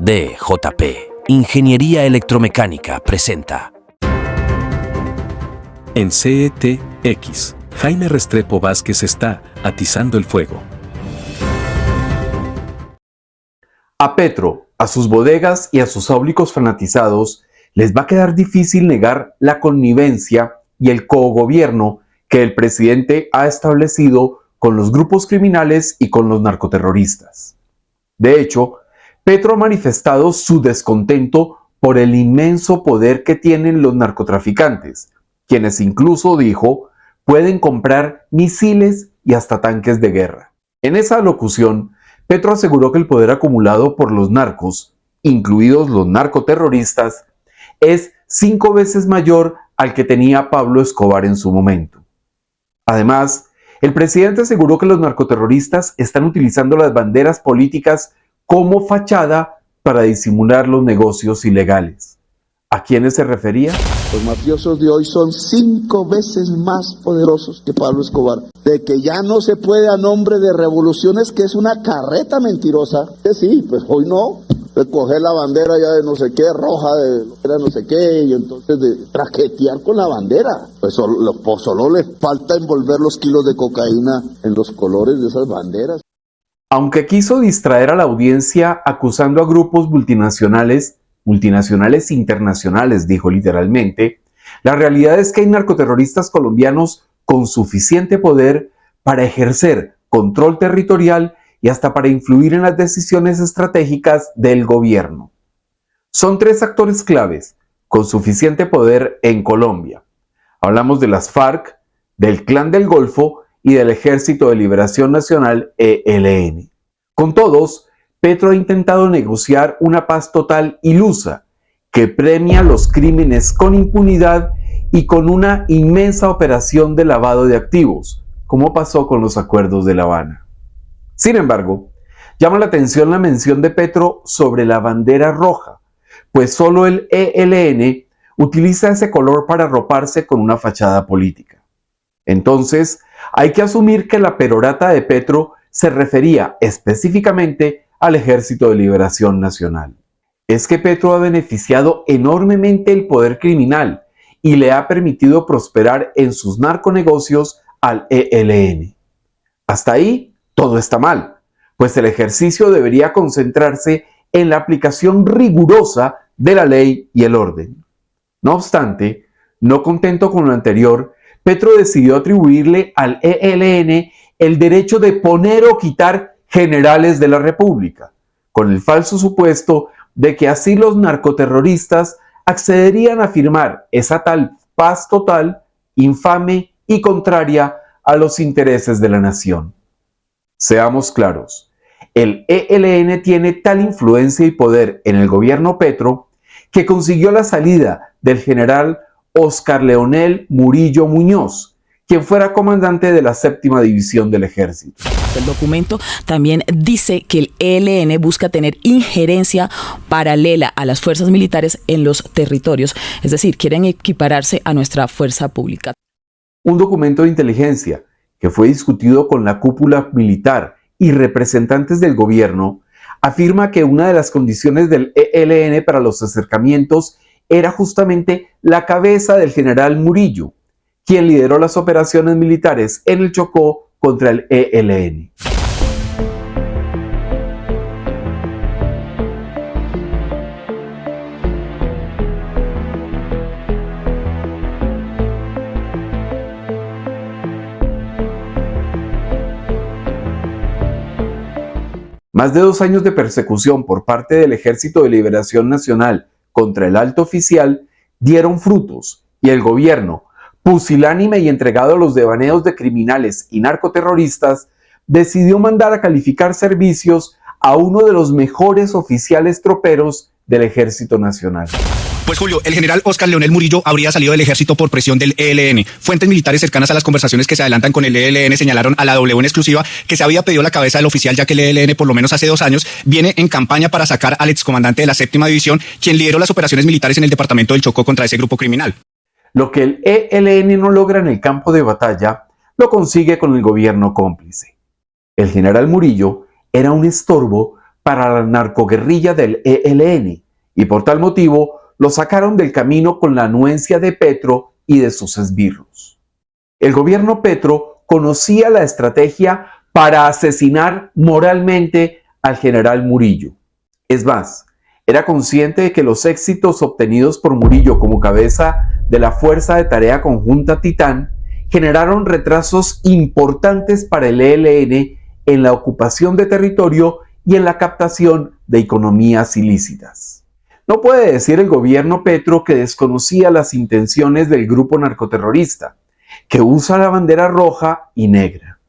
DJP, Ingeniería Electromecánica, presenta. En CETX, Jaime Restrepo Vázquez está atizando el fuego. A Petro, a sus bodegas y a sus áulicos fanatizados les va a quedar difícil negar la connivencia y el cogobierno que el presidente ha establecido con los grupos criminales y con los narcoterroristas. De hecho, Petro ha manifestado su descontento por el inmenso poder que tienen los narcotraficantes, quienes incluso, dijo, pueden comprar misiles y hasta tanques de guerra. En esa alocución, Petro aseguró que el poder acumulado por los narcos, incluidos los narcoterroristas, es 5 veces mayor al que tenía Pablo Escobar en su momento. Además, el presidente aseguró que los narcoterroristas están utilizando las banderas políticas como fachada para disimular los negocios ilegales. ¿A quiénes se refería? Los mafiosos de hoy son 5 veces más poderosos que Pablo Escobar. De que ya no se puede a nombre de revoluciones, que es una carreta mentirosa. Sí, pues hoy no. De coger la bandera ya de no sé qué, roja, de no sé qué, y entonces de traquetear con la bandera. Pues solo les falta envolver los kilos de cocaína en los colores de esas banderas. Aunque quiso distraer a la audiencia acusando a grupos multinacionales internacionales, dijo literalmente, la realidad es que hay narcoterroristas colombianos con suficiente poder para ejercer control territorial y hasta para influir en las decisiones estratégicas del gobierno. Son 3 actores claves con suficiente poder en Colombia. Hablamos de las FARC, del Clan del Golfo y del Ejército de Liberación Nacional, ELN. Con todos, Petro ha intentado negociar una paz total ilusa que premia los crímenes con impunidad y con una inmensa operación de lavado de activos, como pasó con los acuerdos de La Habana. Sin embargo, llama la atención la mención de Petro sobre la bandera roja, pues solo el ELN utiliza ese color para arroparse con una fachada política. Entonces, hay que asumir que la perorata de Petro se refería específicamente al Ejército de Liberación Nacional. Es que Petro ha beneficiado enormemente el poder criminal y le ha permitido prosperar en sus narconegocios al ELN. Hasta ahí, todo está mal, pues el ejercicio debería concentrarse en la aplicación rigurosa de la ley y el orden. No obstante, no contento con lo anterior, Petro decidió atribuirle al ELN el derecho de poner o quitar generales de la República, con el falso supuesto de que así los narcoterroristas accederían a firmar esa tal paz total, infame y contraria a los intereses de la nación. Seamos claros, el ELN tiene tal influencia y poder en el gobierno Petro que consiguió la salida del general Oscar Leonel Murillo Muñoz, quien fuera comandante de la 7ª División del Ejército. El documento también dice que el ELN busca tener injerencia paralela a las fuerzas militares en los territorios, es decir, quieren equipararse a nuestra fuerza pública. Un documento de inteligencia que fue discutido con la cúpula militar y representantes del gobierno afirma que una de las condiciones del ELN para los acercamientos era justamente la cabeza del general Murillo, quien lideró las operaciones militares en el Chocó contra el ELN. Más de 2 años de persecución por parte del Ejército de Liberación Nacional contra el alto oficial dieron frutos y el gobierno, pusilánime y entregado a los devaneos de criminales y narcoterroristas, decidió mandar a calificar servicios a uno de los mejores oficiales troperos del Ejército Nacional. Pues Julio, el general Oscar Leonel Murillo habría salido del ejército por presión del ELN. Fuentes militares cercanas a las conversaciones que se adelantan con el ELN señalaron a la W en exclusiva que se había pedido la cabeza del oficial, ya que el ELN, por lo menos hace 2 años, viene en campaña para sacar al excomandante de la 7ª División, quien lideró las operaciones militares en el departamento del Chocó contra ese grupo criminal. Lo que el ELN no logra en el campo de batalla, lo consigue con el gobierno cómplice. El general Murillo era un estorbo para la narcoguerrilla del ELN y por tal motivo lo sacaron del camino con la anuencia de Petro y de sus esbirros. El gobierno Petro conocía la estrategia para asesinar moralmente al general Murillo. Es más, era consciente de que los éxitos obtenidos por Murillo como cabeza de la Fuerza de Tarea Conjunta Titán generaron retrasos importantes para el ELN en la ocupación de territorio y en la captación de economías ilícitas. No puede decir el gobierno Petro que desconocía las intenciones del grupo narcoterrorista, que usa la bandera roja y negra.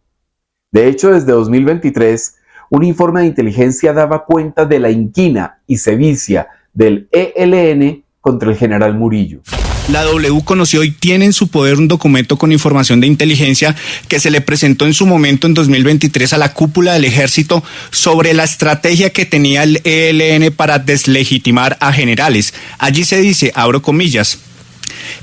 De hecho, desde 2023, un informe de inteligencia daba cuenta de la inquina y sevicia del ELN contra el general Murillo. La W conoció y tiene en su poder un documento con información de inteligencia que se le presentó en su momento en 2023 a la cúpula del ejército sobre la estrategia que tenía el ELN para deslegitimar a generales. Allí se dice, abro comillas,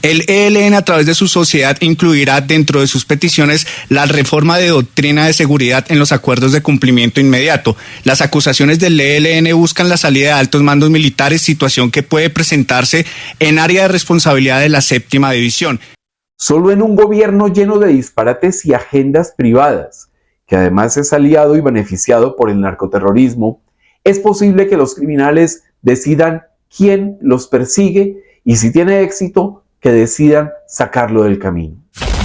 el ELN a través de su sociedad incluirá dentro de sus peticiones la reforma de doctrina de seguridad en los acuerdos de cumplimiento inmediato. Las acusaciones del ELN buscan la salida de altos mandos militares, situación que puede presentarse en área de responsabilidad de la séptima división. Solo en un gobierno lleno de disparates y agendas privadas, que además es aliado y beneficiado por el narcoterrorismo, es posible que los criminales decidan quién los persigue y si tiene éxito, que decidan sacarlo del camino.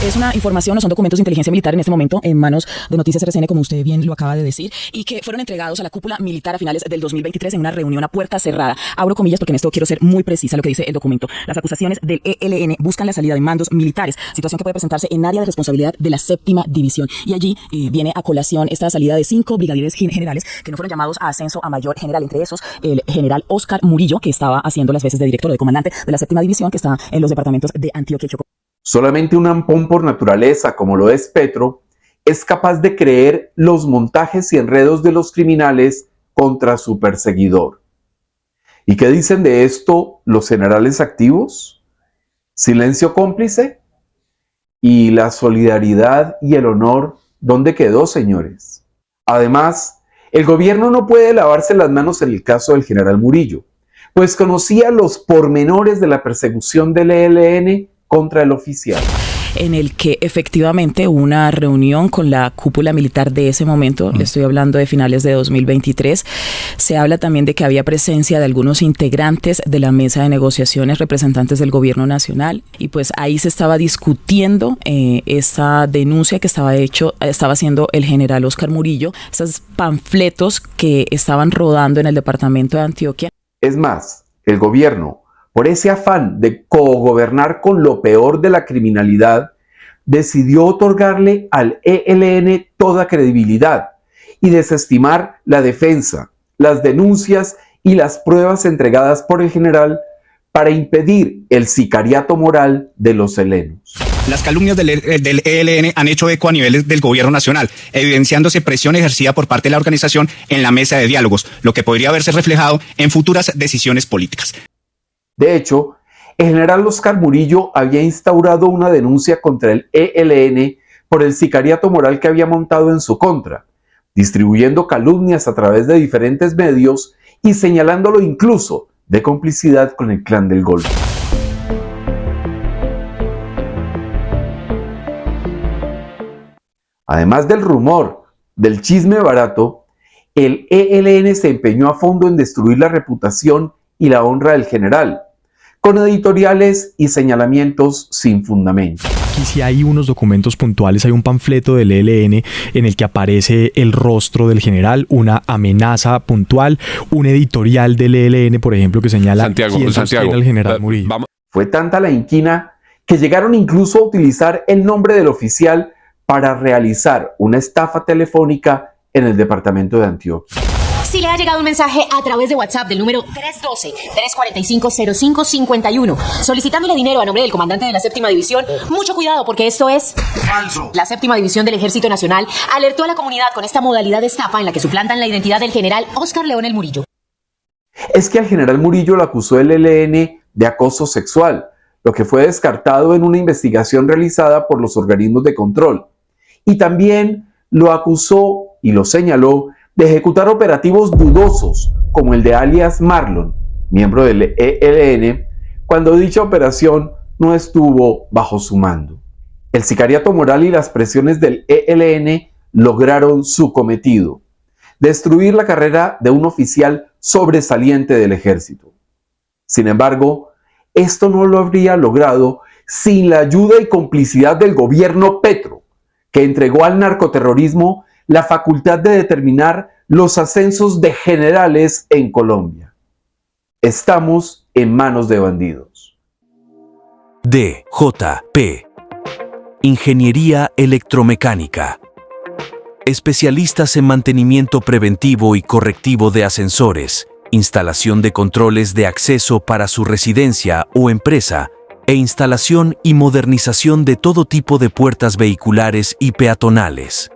Es una información, no son documentos de inteligencia militar en este momento en manos de Noticias RCN, como usted bien lo acaba de decir, y que fueron entregados a la cúpula militar a finales del 2023 en una reunión a puerta cerrada. Abro comillas porque en esto quiero ser muy precisa lo que dice el documento. Las acusaciones del ELN buscan la salida de mandos militares, situación que puede presentarse en área de responsabilidad de la séptima división. Y allí viene a colación esta salida de 5 brigadieres generales que no fueron llamados a ascenso a mayor general, entre esos el general Óscar Murillo, que estaba haciendo las veces de director o de comandante de la séptima división, que está en los departamentos de Antioquia y Chocó. Solamente un ampón por naturaleza, como lo es Petro, es capaz de creer los montajes y enredos de los criminales contra su perseguidor. ¿Y qué dicen de esto los generales activos? ¿Silencio cómplice? ¿Y la solidaridad y el honor dónde quedó, señores? Además, el gobierno no puede lavarse las manos en el caso del general Murillo, pues conocía los pormenores de la persecución del ELN contra el oficial. En el que efectivamente hubo una reunión con la cúpula militar de ese momento, le estoy hablando de finales de 2023, se habla también de que había presencia de algunos integrantes de la mesa de negociaciones, representantes del gobierno nacional, y pues ahí se estaba discutiendo esa denuncia que estaba haciendo el general Óscar Murillo, esos panfletos que estaban rodando en el departamento de Antioquia. Es más, el gobierno, por ese afán de cogobernar con lo peor de la criminalidad, decidió otorgarle al ELN toda credibilidad y desestimar la defensa, las denuncias y las pruebas entregadas por el general para impedir el sicariato moral de los helenos. Las calumnias del ELN han hecho eco a niveles del gobierno nacional, evidenciándose presión ejercida por parte de la organización en la mesa de diálogos, lo que podría verse reflejado en futuras decisiones políticas. De hecho, el general Óscar Murillo había instaurado una denuncia contra el ELN por el sicariato moral que había montado en su contra, distribuyendo calumnias a través de diferentes medios y señalándolo incluso de complicidad con el Clan del Golfo. Además del rumor, del chisme barato, el ELN se empeñó a fondo en destruir la reputación y la honra del general, con editoriales y señalamientos sin fundamento. Aquí sí hay unos documentos puntuales, hay un panfleto del ELN en el que aparece el rostro del general, una amenaza puntual, un editorial del ELN, por ejemplo, que señala quién sostiene al general Murillo. Fue tanta la inquina que llegaron incluso a utilizar el nombre del oficial para realizar una estafa telefónica en el departamento de Antioquia. Si le ha llegado un mensaje a través de WhatsApp del número 312-345-0551 solicitándole dinero a nombre del comandante de la séptima división, mucho cuidado porque esto es falso. La séptima división del Ejército Nacional alertó a la comunidad con esta modalidad de estafa en la que suplantan la identidad del general Óscar Leonel Murillo. Es que al general Murillo lo acusó el ELN de acoso sexual, lo que fue descartado en una investigación realizada por los organismos de control. Y también lo acusó y lo señaló de ejecutar operativos dudosos como el de alias Marlon, miembro del ELN, cuando dicha operación no estuvo bajo su mando. El sicariato moral y las presiones del ELN lograron su cometido: destruir la carrera de un oficial sobresaliente del ejército. Sin embargo, esto no lo habría logrado sin la ayuda y complicidad del gobierno Petro, que entregó al narcoterrorismo la facultad de determinar los ascensos de generales en Colombia. Estamos en manos de bandidos. DJP. Ingeniería electromecánica. Especialistas en mantenimiento preventivo y correctivo de ascensores, instalación de controles de acceso para su residencia o empresa, e instalación y modernización de todo tipo de puertas vehiculares y peatonales.